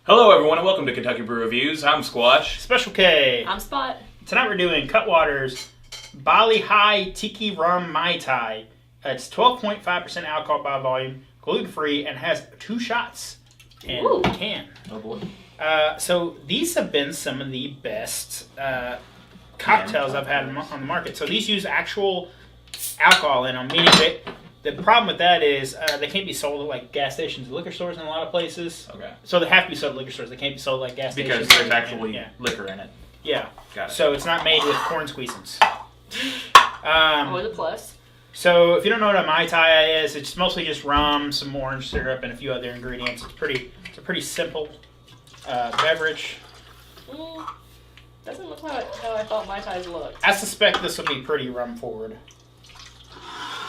Hello everyone and welcome to Kentucky Brew Reviews. I'm Squash. Special K. I'm Spot. Tonight we're doing Cutwater's Bali High Tiki Rum Mai Tai. It's 12.5% alcohol by volume, gluten-free, and has 2 shots in a can. Oh boy. So these have been some of the best cocktails I've had on the market. So these use actual alcohol in them, meaning that the problem with that is they can't be sold at like gas stations and liquor stores in a lot of places. Okay. So they have to be sold at liquor stores. They can't be sold like gas stations. Because there's actually liquor in it. Yeah. Got it. So it's not made with corn squeezins. Always a plus. So if you don't know what a Mai Tai is, it's mostly just rum, some orange syrup, and a few other ingredients. It's a pretty simple beverage. Doesn't look like how I thought Mai Tais looked. I suspect this will be pretty rum forward.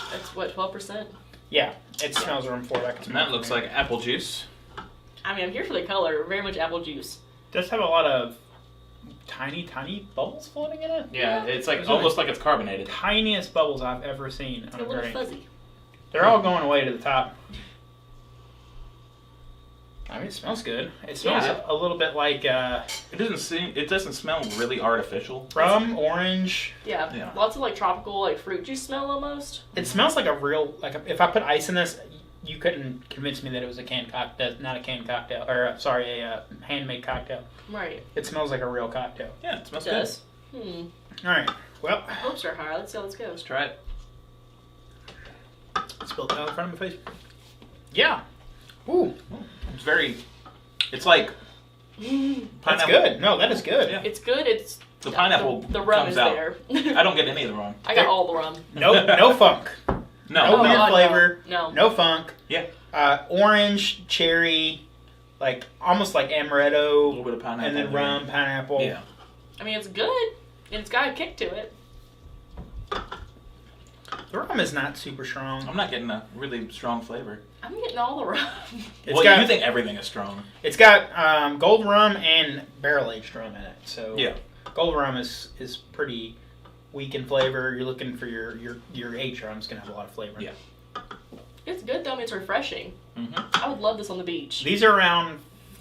That's what, 12%? Yeah, it smells rum forward. And that looks like apple juice. I mean, I'm here for the color. Very much apple juice. It does have a lot of tiny bubbles floating in it. Yeah, it's like almost like it's carbonated. Tiniest bubbles I've ever seen. It's a little fuzzy. They're all going away to the top. I mean, it smells good. It smells a little bit like It doesn't smell really artificial. rum, orange. Yeah, lots of like tropical like fruit juice smell almost. It smells like a real if I put ice in this, you couldn't convince me that it was a canned cocktail, not a canned cocktail, or a handmade cocktail. Right. It smells like a real cocktail. Yeah, it smells It does. good. All right. Well, Hopes are high. Let's go. Let's try it. spill it out in front of my face. Yeah. Ooh. It's like That's pineapple. good. No, that is good. Yeah. It's good. It's The pineapple the rum comes is out. there. I don't get any of the rum. I got all the rum. No funk. No No. weird God, flavor. No. No funk. Yeah. Orange, cherry, like almost like A amaretto, little bit of pineapple. and then rum, pineapple. Yeah. I mean, it's good. And it's got a kick to it. The rum is not super strong. I'm not getting a really strong flavor. I'm getting all the rum. You think everything is strong. It's got gold rum and barrel aged rum in it. So Yeah. gold rum is pretty weak in flavor. You're looking for your aged rum is gonna have a lot of flavor. Yeah. It's good though. I mean, it's refreshing. Mm-hmm. I would love this on the beach. These are around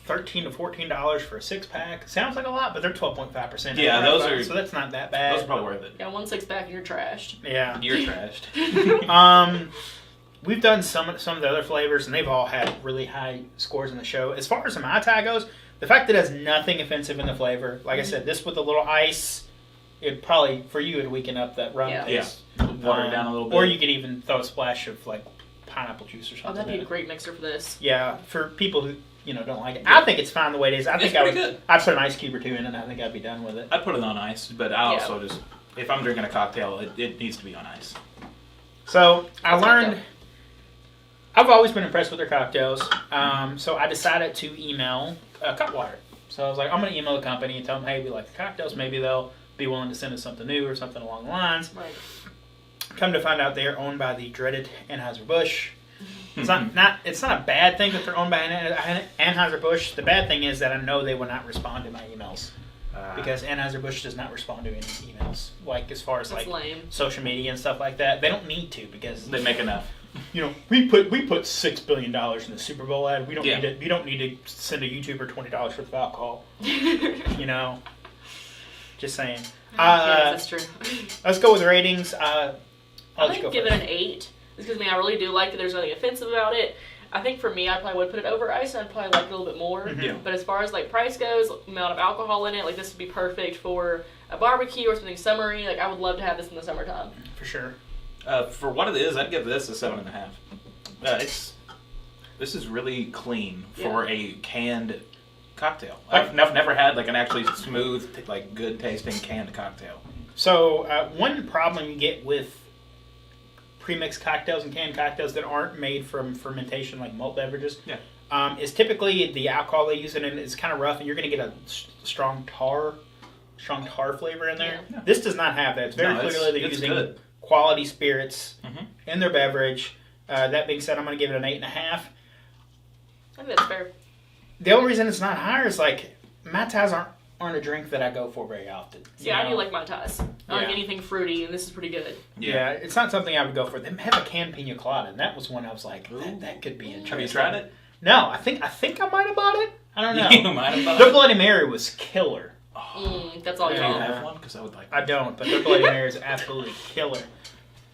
$13 to $14 for a 6-pack. Sounds like a lot, but they're 12.5%. Yeah, those are- so that's not that bad. Those are probably worth it. Yeah, 1 6-pack and you're trashed. Yeah. You're trashed. We've done some of the other flavors, and they've all had really high scores in the show. As far as the Mai Tai goes, the fact that it has nothing offensive in the flavor, like I said, this with a little ice, it probably, for you, it'd weaken up that rum taste. Water it down a little bit. Or you could even throw a splash of, like, pineapple juice or something. Oh, that'd be in a it. great mixer for this. Yeah, for people who, don't like it. I think it's fine the way it is. I think I'd put an ice cube or 2 in it, and I think I'd be done with it. I'd put it on ice, but I also just, if I'm drinking a cocktail, it needs to be on ice. So, I learned... I've always been impressed with their cocktails, so I decided to email Cutwater. So I was like, I'm going to email the company and tell them, hey, we like the cocktails. Maybe they'll be willing to send us something new or something along the lines. Right. Come to find out, they are owned by the dreaded Anheuser-Busch. It's not a bad thing that they're owned by Anheuser-Busch. The bad thing is that I know they will not respond to my emails. Because Anheuser-Busch does not respond to any emails, like as far as That's like lame. social media and stuff like that. They don't need to because They make enough. we put $6 billion in the Super Bowl ad. We don't Yeah. need to send a YouTuber $20 worth of alcohol. Just saying. Yeah, that's true. Let's go with ratings. I'll I'm let you going go to give first. it an 8. Because, I really do like that there's nothing offensive about it. I think for me, I probably would put it over ice, and I'd probably like it a little bit more. Mm-hmm. Yeah. But as far as, price goes, amount of alcohol in it, this would be perfect for a barbecue or something summery. I would love to have this in the summertime. For sure. For what it is, I'd give this a 7.5. This is really clean for a canned cocktail. I've never had an actually smooth, good tasting canned cocktail. So one problem you get with pre-mixed cocktails and canned cocktails that aren't made from fermentation like malt beverages is typically the alcohol they use in it is kind of rough, and you're going to get a strong tar flavor in there. Yeah. This does not have that. It's very clearly they're using good. quality spirits in their beverage. That being said, I'm going to give it an 8.5. I think that's fair. The only reason it's not higher is Mai Tais aren't a drink that I go for very often. See, I do like Mai Tais. I like Yeah. anything fruity, and this is pretty good. Yeah, it's not something I would go for. They have a canned pina colada, and that was one I was like, that could be interesting. Have you tried it? No, I think I might have bought it. I don't know. You might have bought Their it. Bloody Mary was killer. That's all Do you you want. have one? Because I would like. I don't, but their Bloody Mary is absolutely killer.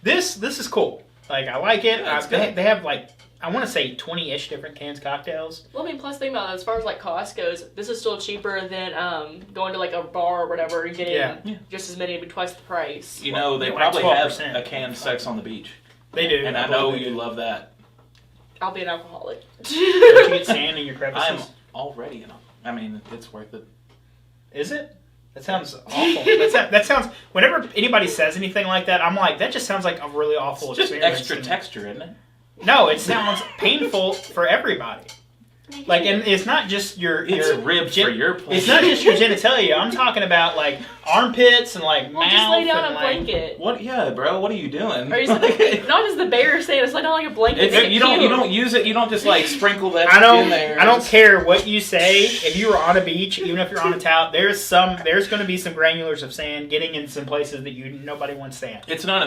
This is cool. Like, I like it. Yeah, it's They have, like, I want to say 20-ish different cans cocktails. Well, I mean, plus think about it, as far as like cost goes, this is still cheaper than going to like a bar or whatever and getting just as many, but twice the price. You know, they Like probably have 12%. a canned sex on the beach. They do. And I know you love that. I'll be an alcoholic. Don't you get sand in your crevices? I'm already, I mean, it's worth it. Is it? That sounds awful. That sounds. Whenever anybody says anything like that, I'm like, that just sounds like a really awful It's just experience. extra texture, isn't it? No, it sounds painful for everybody. Like, and it's not just your ribs for your place. It's not just your genitalia. I'm talking about like armpits and like Well, mouth. just lay down and, a like, blanket. What? Yeah, bro. What are you doing? Or not just the bear saying it's like not like a blanket. You don't use it. You don't just like sprinkle that in there. I don't care what you say. If you were on a beach, even if you're on a towel, there's going to be some granulars of sand getting in some places that nobody wants sand. It's not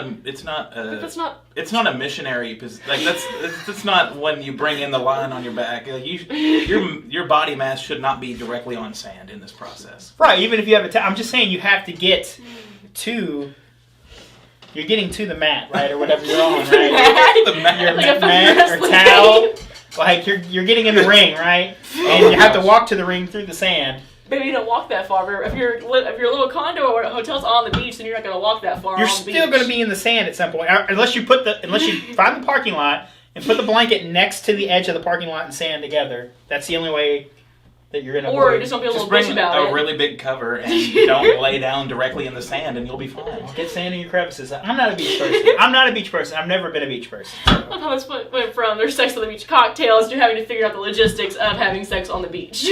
a missionary. Like that's not when you bring in the line on your back. Like your body mass should not be directly on sand in this process. Right. Even if you have a towel, I'm just saying you have to get to. You're getting to the mat, right, or whatever you're on, right? The mat. Your Like a mat or wrestling towel. game. Like you're getting in the ring, right? And you have to walk to the ring through the sand. Maybe you don't walk that far. If your little condo or hotel's on the beach, then you're not going to walk that far. You're on the still beach. going to be in the sand at some point, unless you find the parking lot and put the blanket next to the edge of the parking lot and sand together. That's the only way that you're going to. Or just don't be a little bitch bring about a it. really big cover and don't lay down directly in the sand, and you'll be fine. Get sand in your crevices. I'm not a beach person. I've never been a beach person. I love how this went from there's sex on the beach cocktails to having to figure out the logistics of having sex on the beach.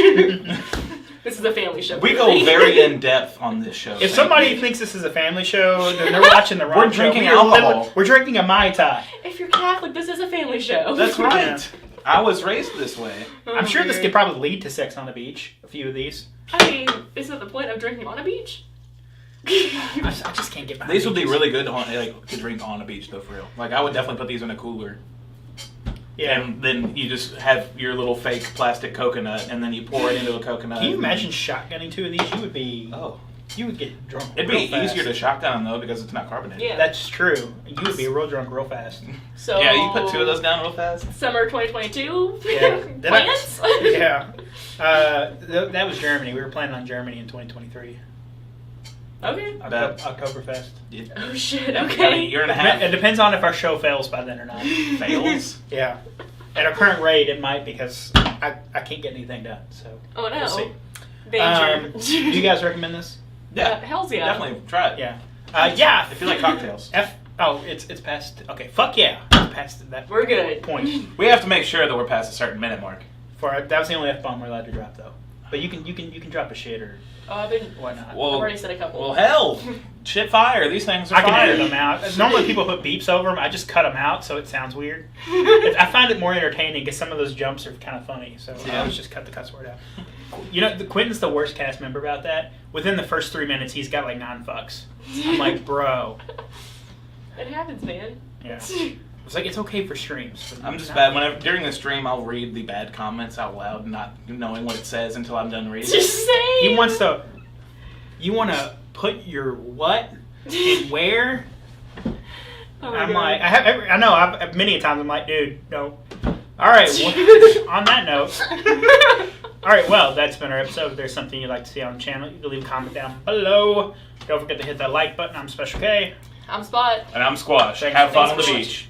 This is a family show. We go very in depth on this show. If somebody thinks this is a family show, then they're watching the wrong We're show. drinking alcohol. We're drinking a Mai Tai. If you're Catholic, this is a family show. That's right. Yeah. I was raised this way. I'm sure this could probably lead to sex on the beach. A few of these. I mean, isn't the point of drinking on a beach? I just can't get behind These would be beaches. really good to drink on a beach, though, for real. Like, I would definitely put these in a cooler. Yeah. And then you just have your little fake plastic coconut, and then you pour it into a coconut. Can you imagine shotgunning two of these? You would get drunk. It'd real be fast. easier to shotgun them, though, because it's not carbonated. Yeah. That's true. You would be real drunk real fast. So Yeah, you put two of those down real fast. Summer 2022. Yeah. Plans? Yeah. That was Germany. We were planning on Germany in 2023. Okay. Oktoberfest. Yeah. Oh shit. I mean, Okay. you're gonna have It depends on if our show fails by then or not. fails. Yeah. At our current rate, it might because I can't get anything done. So Oh no. we'll see. Danger. Do you guys recommend this? Yeah, Hell's yeah. definitely try it. Yeah. Yeah. If you like cocktails. It's past. Okay. Fuck yeah. It's past that. We're good. Point. We have to make sure that we're past a certain minute mark. That was the only F-bomb we're allowed to drop though. But you can drop a shit or Oh, I've been. whatnot. I've Well, already said a couple. well, hell, shit fire. These things are I can fire. edit them out. Normally people put beeps over them. I just cut them out so it sounds weird. I find it more entertaining because some of those jumps are kind of funny. So I always just cut the cuss word out. You know, Quentin's the worst cast member about that. Within the first 3 minutes, he's got like 9 fucks. I'm like, bro. It happens, man. Yeah. It's like, it's okay for streams. But I'm just not- bad. Whenever during the stream, I'll read the bad comments out loud, not knowing what it says until I'm done reading. Just saying. He wants to. You want to put your what and where? Oh my I'm God. like, I know. I've many times. I'm like, dude, no. All right. Well, on that note. All right. Well, that's been our episode. If there's something you'd like to see on the channel, you can leave a comment down below. Don't forget to hit that like button. I'm Special K. I'm Spot. And I'm Squash. Thanks. Have fun on the Thanks, beach.